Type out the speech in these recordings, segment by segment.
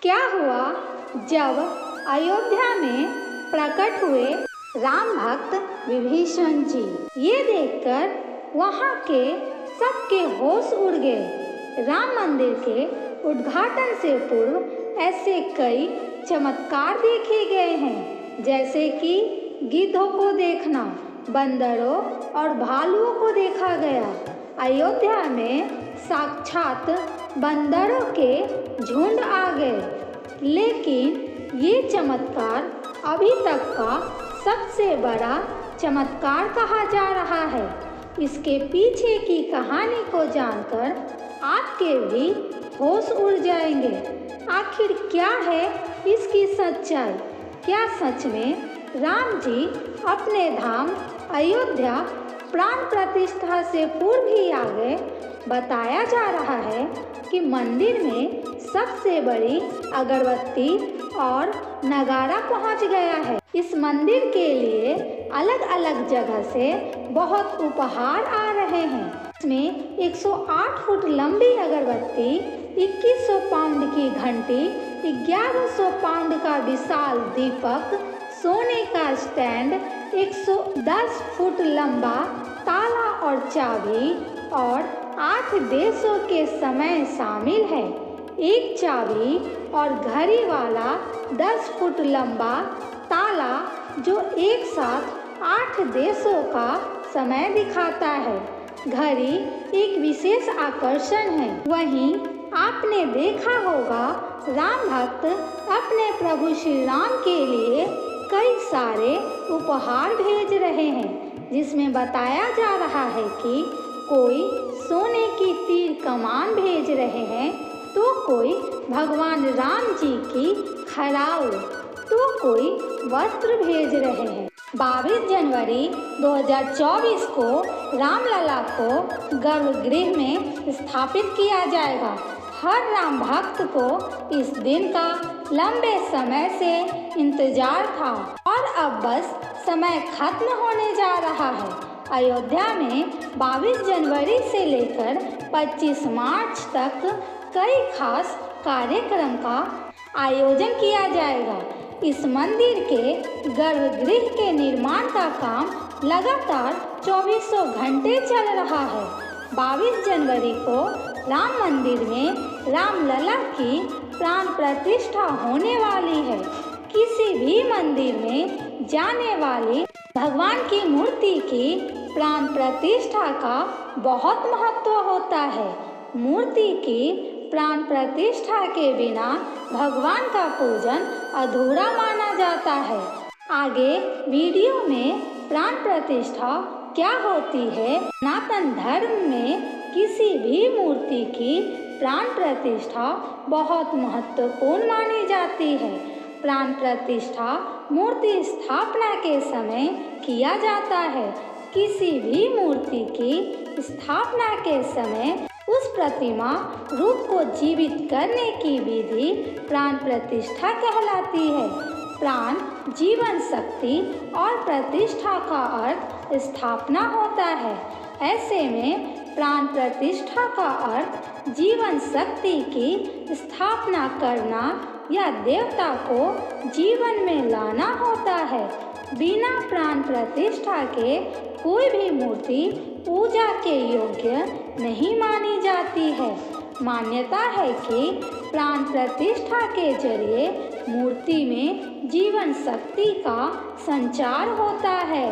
क्या हुआ जब अयोध्या में प्रकट हुए राम भक्त विभीषण जी। ये देखकर वहाँ के सबके होश उड़ गए। राम मंदिर के उद्घाटन से पूर्व ऐसे कई चमत्कार देखे गए हैं, जैसे कि गिद्धों को देखना, बंदरों और भालुओं को देखा गया। अयोध्या में साक्षात बंदरों के झुंड आ गए। लेकिन ये चमत्कार अभी तक का सबसे बड़ा चमत्कार कहा जा रहा है। इसके पीछे की कहानी को जानकर आपके भी होश उड़ जाएंगे। आखिर क्या है इसकी सच्चाई? क्या सच में राम जी अपने धाम अयोध्या प्राण प्रतिष्ठा से पूर्व ही आ गए? बताया जा रहा है कि मंदिर में सबसे बड़ी अगरबत्ती और नगारा पहुंच गया है। इस मंदिर के लिए अलग अलग जगह से बहुत उपहार आ रहे हैं। इसमें 108 फुट लंबी अगरबत्ती, 2100 पाउंड की घंटी, 1100 पाउंड का विशाल दीपक, सोने का स्टैंड, 110 फुट लंबा ताला और चाबी और 8 देशों के समय शामिल है। एक चाबी और घड़ी वाला 10 फुट लंबा ताला जो एक साथ 8 देशों का समय दिखाता है। घड़ी एक विशेष आकर्षण है। वहीं आपने देखा होगा राम भक्त अपने प्रभु श्री राम के लिए कई सारे उपहार भेज रहे हैं, जिसमें बताया जा रहा है कि कोई सोने की तीर कमान भेज रहे हैं, तो कोई भगवान राम जी की खड़ाऊ, तो कोई वस्त्र भेज रहे हैं। 22 जनवरी 2024 को रामलला को गर्भगृह में स्थापित किया जाएगा। हर राम भक्त को इस दिन का लंबे समय से इंतजार था और अब बस समय खत्म होने जा रहा है। अयोध्या में 22 जनवरी से लेकर 25 मार्च तक कई खास कार्यक्रम का आयोजन किया जाएगा। इस मंदिर के गर्भगृह के निर्माण का काम लगातार 24 घंटे चल रहा है। 22 जनवरी को राम मंदिर में रामलला की प्राण प्रतिष्ठा होने वाली है। किसी भी मंदिर में जाने वाली भगवान की मूर्ति की प्राण प्रतिष्ठा का बहुत महत्व होता है। मूर्ति की प्राण प्रतिष्ठा के बिना भगवान का पूजन अधूरा माना जाता है। आगे वीडियो में प्राण प्रतिष्ठा क्या होती है। सनातन धर्म में किसी भी मूर्ति की प्राण प्रतिष्ठा बहुत महत्वपूर्ण मानी जाती है। प्राण प्रतिष्ठा मूर्ति स्थापना के समय किया जाता है। किसी भी मूर्ति की स्थापना के समय उस प्रतिमा रूप को जीवित करने की विधि प्राण प्रतिष्ठा कहलाती है। प्राण जीवन शक्ति और प्रतिष्ठा का अर्थ स्थापना होता है। ऐसे में प्राण प्रतिष्ठा का अर्थ जीवन शक्ति की स्थापना करना या देवता को जीवन में लाना होता है। बिना प्राण प्रतिष्ठा के कोई भी मूर्ति पूजा के योग्य नहीं मानी जाती है। मान्यता है कि प्राण प्रतिष्ठा के जरिए मूर्ति में जीवन शक्ति का संचार होता है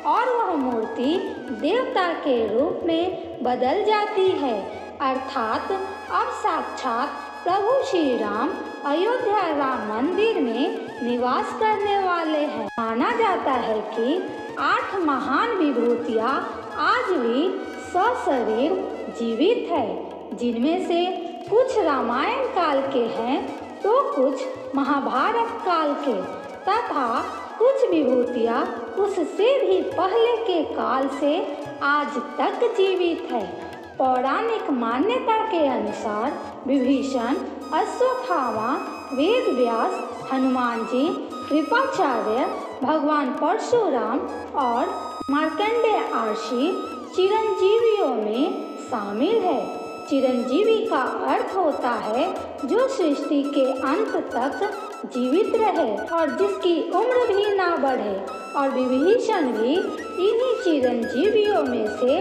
और वह मूर्ति देवता के रूप में बदल जाती है। अर्थात अब साक्षात प्रभु श्री राम अयोध्या राम मंदिर में निवास करने वाले हैं। माना जाता है कि 8 महान विभूतियाँ आज भी सशरीर जीवित है, जिनमें से कुछ रामायण काल के हैं तो कुछ महाभारत काल के, तथा कुछ विभूतियाँ उससे भी पहले के काल से आज तक जीवित है। पौराणिक मान्यता के अनुसार विभीषण, अश्वत्थामा, वेदव्यास, हनुमान जी, कृपाचार्य, भगवान परशुराम और मार्कंडेय आर्षि चिरंजीवियों में शामिल है। चिरंजीवी का अर्थ होता है जो सृष्टि के अंत तक जीवित रहे और जिसकी उम्र भी ना बढ़े, और विभीषण भी इन्हीं चिरंजीवियों में से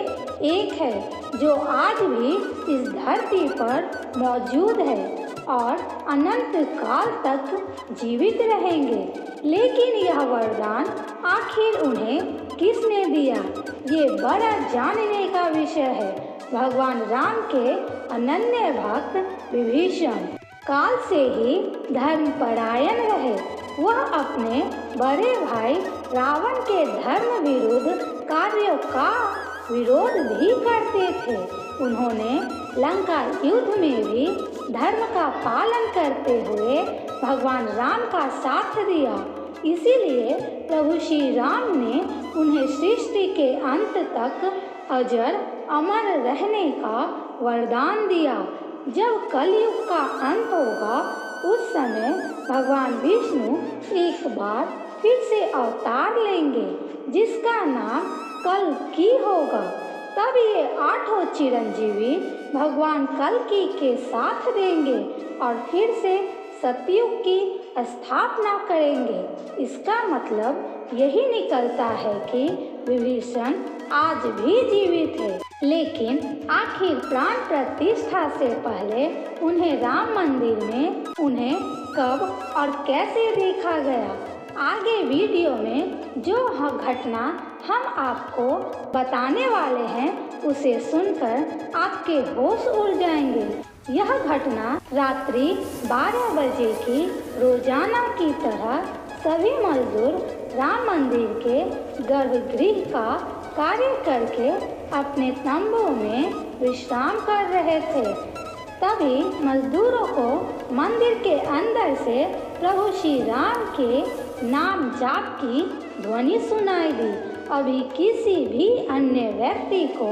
एक है जो आज भी इस धरती पर मौजूद है और अनंत काल तक जीवित रहेंगे। लेकिन यह वरदान आखिर उन्हें किसने दिया, ये बड़ा जानने का विषय है। भगवान राम के अनन्य भक्त विभीषण काल से ही धर्मपरायण रहे। वह अपने बड़े भाई रावण के धर्म विरुद्ध कार्यों का विरोध भी करते थे। उन्होंने लंका युद्ध में भी धर्म का पालन करते हुए भगवान राम का साथ दिया। इसीलिए प्रभु श्री राम ने उन्हें सृष्टि के अंत तक अजर अमर रहने का वरदान दिया। जब कलयुग का अंत होगा उस समय भगवान विष्णु एक बार फिर से अवतार लेंगे जिसका नाम कल्कि होगा। तब ये 8 चिरंजीवी भगवान कल्कि के साथ देंगे और फिर से सतयुग की स्थापना करेंगे। इसका मतलब यही निकलता है कि विभीषण आज भी जीवित है। लेकिन आखिर प्राण प्रतिष्ठा से पहले उन्हें राम मंदिर में उन्हें कब और कैसे देखा गया, आगे वीडियो में जो घटना हम आपको बताने वाले हैं उसे सुनकर आपके होश उड़ जाएंगे। यह घटना रात्रि 12 बजे की रोजाना की तरह सभी मजदूर राम मंदिर के गर्भगृह का कार्य करके अपने तंबू में विश्राम कर रहे थे। तभी मजदूरों को मंदिर के अंदर से प्रभु श्री राम के नाम जाप की ध्वनि सुनाई दी। अभी किसी भी अन्य व्यक्ति को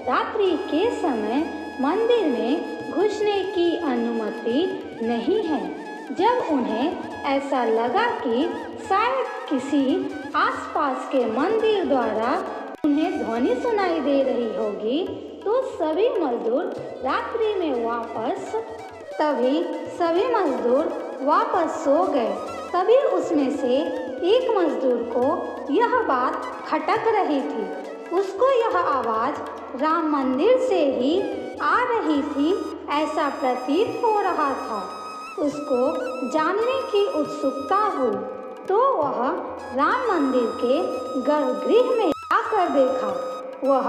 रात्रि के समय मंदिर में घुसने की अनुमति नहीं है। जब उन्हें ऐसा लगा कि शायद किसी आसपास के मंदिर द्वारा उन्हें ध्वनि सुनाई दे रही होगी तो सभी मजदूर रात्रि में सभी मजदूर वापस सो गए। तभी उसमें से एक मजदूर को यह बात खटक रही थी। उसको यह आवाज़ राम मंदिर से ही आ रही थी ऐसा प्रतीत हो रहा था। उसको जानने की उत्सुकता हुई तो वह राम मंदिर के गर्भगृह में आकर देखा। वह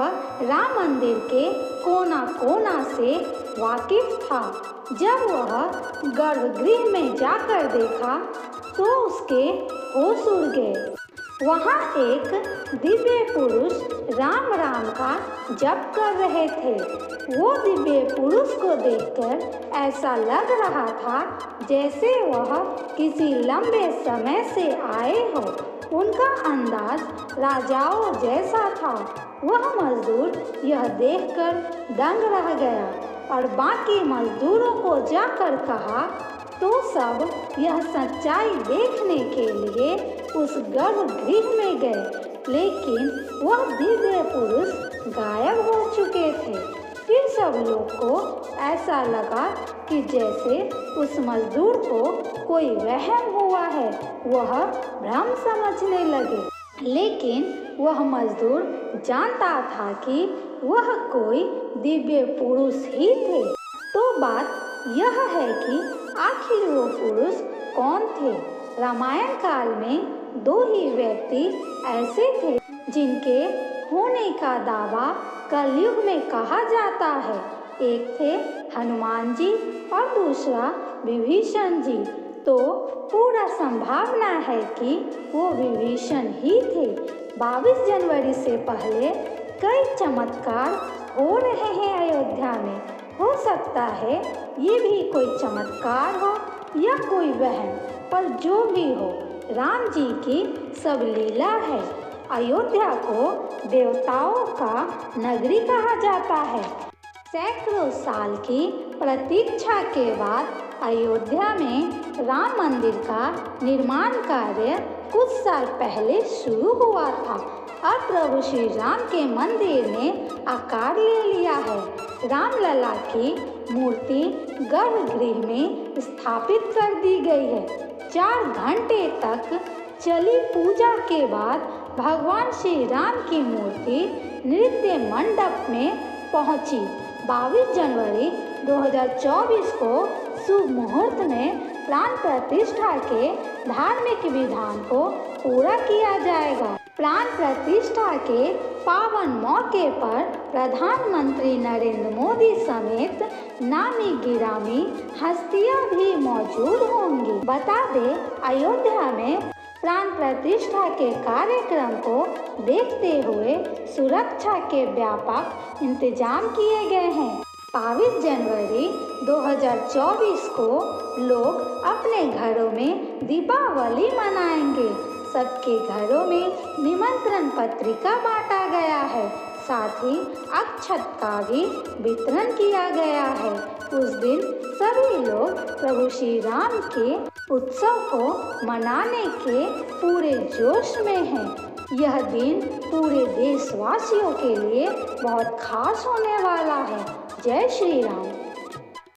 राम मंदिर के कोना कोना से वाकिफ था। जब वह गर्भगृह में जाकर देखा तो उसके होश उड़ गए। वहाँ एक दिव्य पुरुष राम राम का जप कर रहे थे। वो दिव्य पुरुष को देखकर ऐसा लग रहा था जैसे वह किसी लंबे समय से आए हो। उनका अंदाज राजाओं जैसा था। वह मजदूर यह देखकर दंग रह गया और बाकी मजदूरों को जाकर कहा तो सब यह सच्चाई देखने के लिए उस गर्भगृह में गए। लेकिन वह दिव्य पुरुष गायब हो चुके थे। फिर सब लोग को ऐसा लगा कि जैसे उस मजदूर को कोई वहम हुआ है। वह भ्रम समझने लगे। लेकिन वह मजदूर जानता था कि वह कोई दिव्य पुरुष ही थे। तो बात यह है कि आखिर वो पुरुष कौन थे। रामायण काल में 2 ही व्यक्ति ऐसे थे जिनके होने का दावा कलयुग में कहा जाता है। एक थे हनुमान जी और दूसरा विभीषण जी। तो पूरा संभावना है कि वो विभीषण ही थे। 22 जनवरी से पहले कई चमत्कार हो रहे हैं अयोध्या में। हो सकता है ये भी कोई चमत्कार हो या कोई वहम, पर जो भी हो राम जी की सब लीला है। अयोध्या को देवताओं का नगरी कहा जाता है। सैकड़ों साल की प्रतीक्षा के बाद अयोध्या में राम मंदिर का निर्माण कार्य कुछ साल पहले शुरू हुआ था। अब प्रभु श्री राम के मंदिर ने आकार ले लिया है। रामलला की मूर्ति गर्भगृह में स्थापित कर दी गई है। 4 घंटे तक चली पूजा के बाद भगवान श्री राम की मूर्ति नृत्य मंडप में पहुंची। 22 जनवरी 2024 को शुभ मुहूर्त में प्राण प्रतिष्ठा के धार्मिक विधान को पूरा किया जाएगा। प्राण प्रतिष्ठा के पावन मौके पर प्रधानमंत्री नरेंद्र मोदी समेत नामी गिरामी हस्तियां भी मौजूद होंगी। बता दें, अयोध्या में प्राण प्रतिष्ठा के कार्यक्रम को देखते हुए सुरक्षा के व्यापक इंतजाम किए गए हैं। 22 जनवरी 2024 को लोग अपने घरों में दीपावली मनाएंगे। सबके घरों में निमंत्रण पत्रिका बांटा गया है। साथ ही अक्षत का भी वितरण किया गया है। उस दिन सभी लोग प्रभु श्री राम के उत्सव को मनाने के पूरे जोश में हैं। यह दिन पूरे देशवासियों के लिए बहुत खास होने वाला है। जय श्री राम।